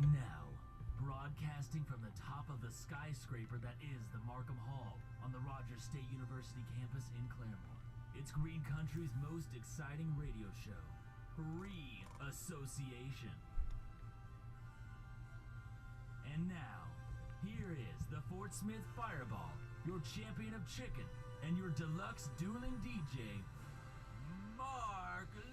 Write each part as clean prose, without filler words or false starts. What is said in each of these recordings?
And now, broadcasting from the top of the skyscraper that is the Markham Hall on the Rogers State University campus in Claremont, it's Green Country's most exciting radio show, Free Association. And now, here is the Fort Smith Fireball, your champion of chicken, and your deluxe dueling DJ, Mark Lane.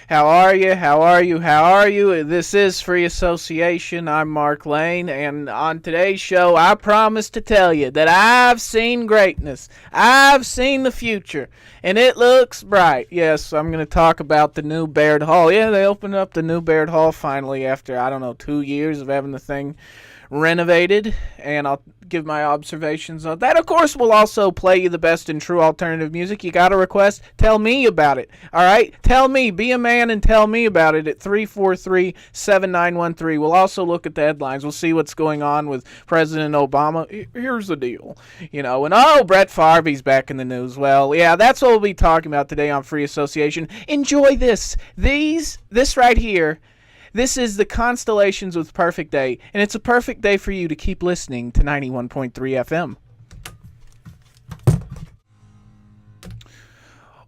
How are you? How are you? How are you? This is Free Association. I'm Mark Lane, and on today's show, I promise to tell you that I've seen greatness. I've seen the future, and it looks bright. Yes, I'm going to talk about the new Baird Hall. Yeah, they opened up the new Baird Hall finally after, 2 years of having the thing renovated, and I'll give my observations on that. Of course, we'll also play you the best in true alternative music. You got a request? Tell me about it. All right? Tell me. Be a man and tell me about it at 343-7913. We'll also look at the headlines. We'll see what's going on with President Obama. Here's the deal. Brett Favre's back in the news. Well, yeah, that's what we'll be talking about today on Free Association. Enjoy this. This right here. This is the Constellations with Perfect Day, and it's a perfect day for you to keep listening to 91.3 FM.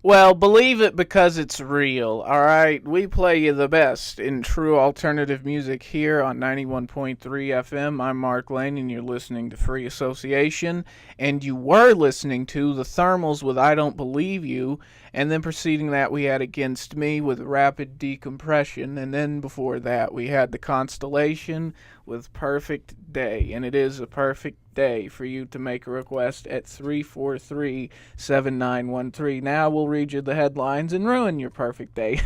Well, believe it because it's real, alright? We play you the best in true alternative music here on 91.3 FM. I'm Mark Lane, and you're listening to Free Association, and you were listening to the Thermals with I Don't Believe You, and then preceding that we had Against Me with Rapid Decompression, and then before that we had the Constellation with Perfect Day, and it is a perfect day for you to make a request at 343-7913. Now we'll read you the headlines and ruin your perfect day.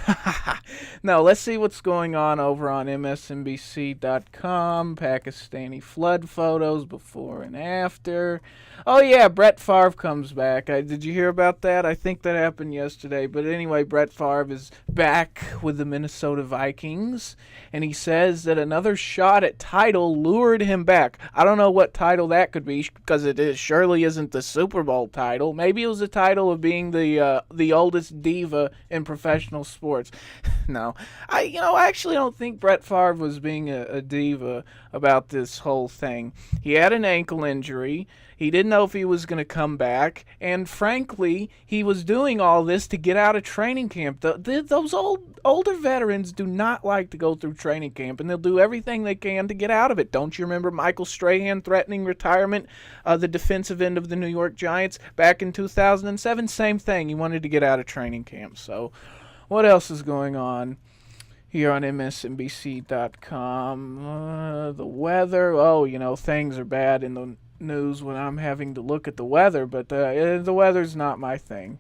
No, let's see what's going on over on msnbc.com. Pakistani flood photos before and after. Oh yeah, Brett Favre comes back. Did you hear about that? I think that happened yesterday. But anyway, Brett Favre is back with the Minnesota Vikings, and he says that another shot at title lured him back. I don't know what title that could be, because surely isn't the Super Bowl title. Maybe it was the title of being the oldest diva in professional sports. No, I actually don't think Brett Favre was being a diva about this whole thing. He had an ankle injury. He didn't know if he was going to come back, and frankly, he was doing all this to get out of training camp. Those older veterans do not like to go through training camp, and they'll do everything they can to get out of it. Don't you remember Michael Strahan threatening retirement, the defensive end of the New York Giants back in 2007? Same thing. He wanted to get out of training camp. So what else is going on here on msnbc.com? The weather. Things are bad in the news when I'm having to look at the weather, but the weather's not my thing.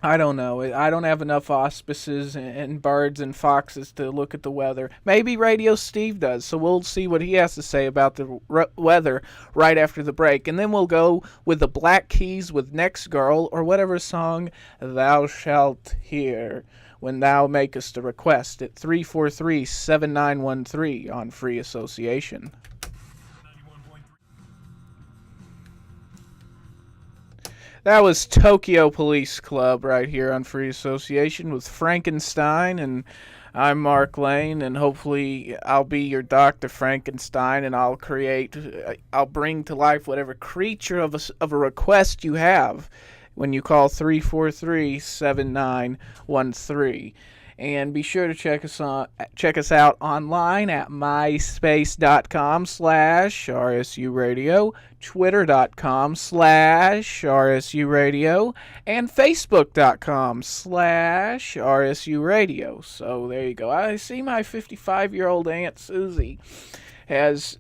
I don't know. I don't have enough auspices and birds and foxes to look at the weather. Maybe Radio Steve does, so we'll see what he has to say about the weather right after the break. And then we'll go with the Black Keys with Next Girl, or whatever song thou shalt hear when thou makest a request at 343-7913 on Free Association. That was Tokyo Police Club right here on Free Association with Frankenstein, and I'm Mark Lane, and hopefully I'll be your Dr. Frankenstein, and I'll bring to life whatever creature of a request you have when you call 343-7913. And be sure to check us out online at myspace.com/RSU Radio, twitter.com/RSU Radio, and facebook.com/RSU Radio. So there you go. I see my 55-year-old Aunt Susie has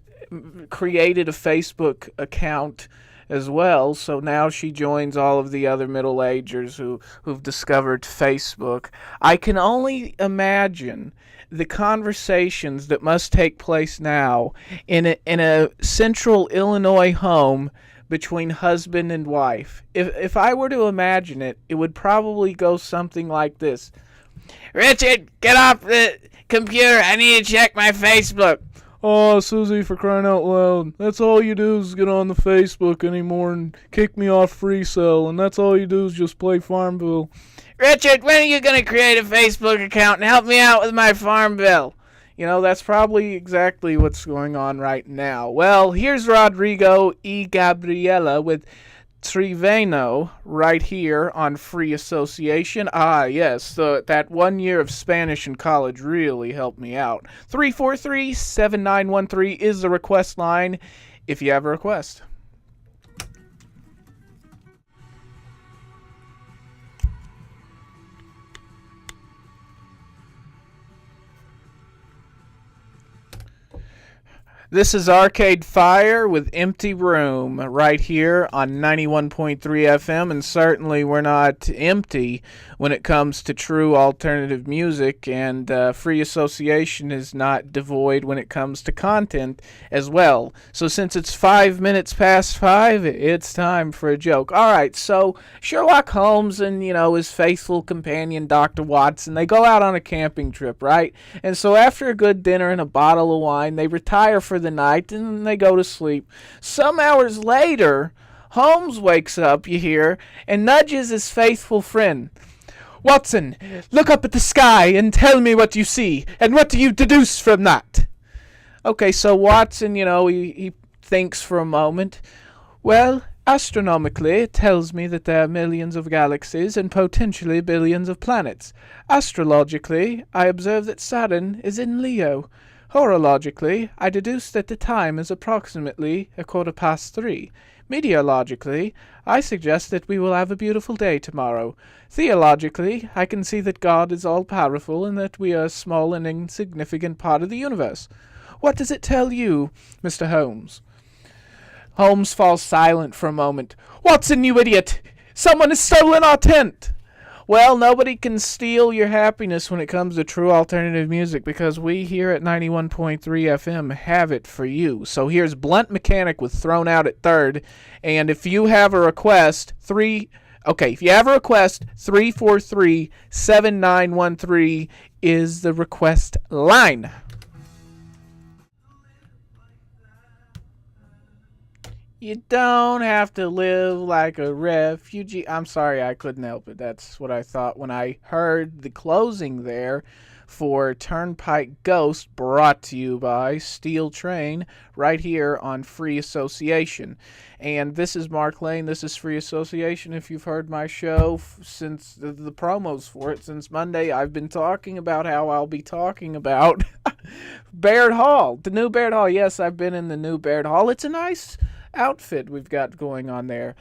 created a Facebook account as well, so now she joins all of the other middle-agers who've discovered Facebook. I can only imagine the conversations that must take place now in a central Illinois home between husband and wife. If I were to imagine it, it would probably go something like this. Richard, get off the computer. I need to check my Facebook. Oh, Susie, for crying out loud. That's all you do is get on the Facebook anymore and kick me off Free Cell, and that's all you do is just play Farmville. Richard, when are you going to create a Facebook account and help me out with my farm bill? You know, that's probably exactly what's going on right now. Well, here's Rodrigo y Gabriela with Triveno right here on Free Association. Ah, yes, that 1 year of Spanish in college really helped me out. 343-7913 is the request line if you have a request. This is Arcade Fire with Empty Room right here on 91.3 FM, and certainly we're not empty when it comes to true alternative music, and Free Association is not devoid when it comes to content as well. So since it's 5 minutes past 5, it's time for a joke. Alright, so Sherlock Holmes and, his faithful companion Dr. Watson, they go out on a camping trip, right? And so after a good dinner and a bottle of wine, they retire for the night and they go to sleep. Some hours later, Holmes wakes up, you hear, and nudges his faithful friend. Watson, look up at the sky and tell me what you see, and what do you deduce from that? Okay, so Watson, he thinks for a moment. Well, astronomically, it tells me that there are millions of galaxies and potentially billions of planets. Astrologically, I observe that Saturn is in Leo. Horologically, I deduce that the time is approximately 3:15. Meteorologically, I suggest that we will have a beautiful day tomorrow. Theologically, I can see that God is all-powerful and that we are a small and insignificant part of the universe. What does it tell you, Mr. Holmes? Holmes falls silent for a moment. Watson, you idiot! Someone has stolen our tent! Well, nobody can steal your happiness when it comes to true alternative music, because we here at 91.3 FM have it for you. So here's Blunt Mechanic with Thrown Out at Third, and if you have a request, 343-7913 is the request line. You don't have to live like a refugee. I'm sorry, I couldn't help it. That's what I thought when I heard the closing there for Turnpike Ghost, brought to you by Steel Train, right here on Free Association. And this is Mark Lane. This is Free Association. If you've heard my show since the promos for it, since Monday, I've been talking about how I'll be talking about Baird Hall, the new Baird Hall. Yes, I've been in the new Baird Hall. It's a nice outfit we've got going on there.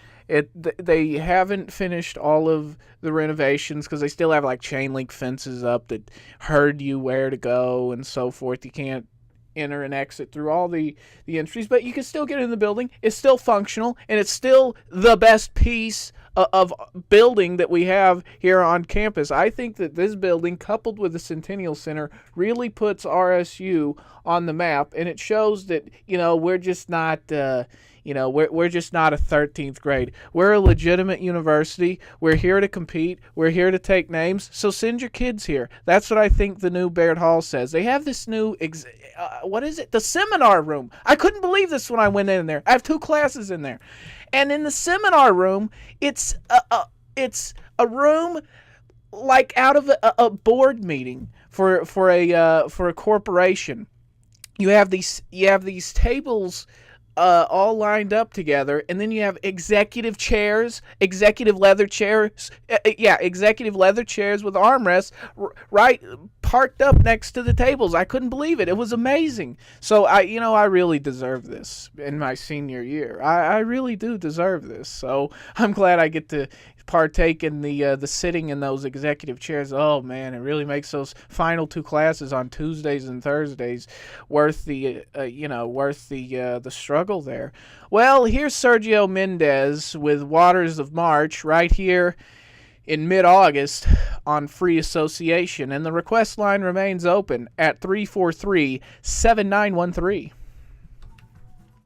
They haven't finished all of the renovations because they still have like chain link fences up that herd you where to go and so forth. You can't enter and exit through all the entries, but you can still get in the building. It's still functional, and it's still the best piece of building that we have here on campus. I think that this building, coupled with the Centennial Center, really puts RSU on the map, and it shows that we're just not we're just not a 13th grade. We're a legitimate university. We're here to compete. We're here to take names. So send your kids here. That's what I think the new Baird Hall says. They have this new, what is it? The seminar room. I couldn't believe this when I went in there. I have 2 classes in there. And in the seminar room, it's a room like out of a board meeting for a corporation. You have these tables all lined up together, and then you have executive leather chairs with armrests right parked up next to the tables. I couldn't believe it. It was amazing. So I really deserve this in my senior year. I really do deserve this. So I'm glad I get to partake in the sitting in those executive chairs. Oh man, it really makes those final 2 classes on Tuesdays and Thursdays worth the struggle there. Well, here's Sergio Mendez with Waters of March right here in mid-August on Free Association, and the request line remains open at 343-7913.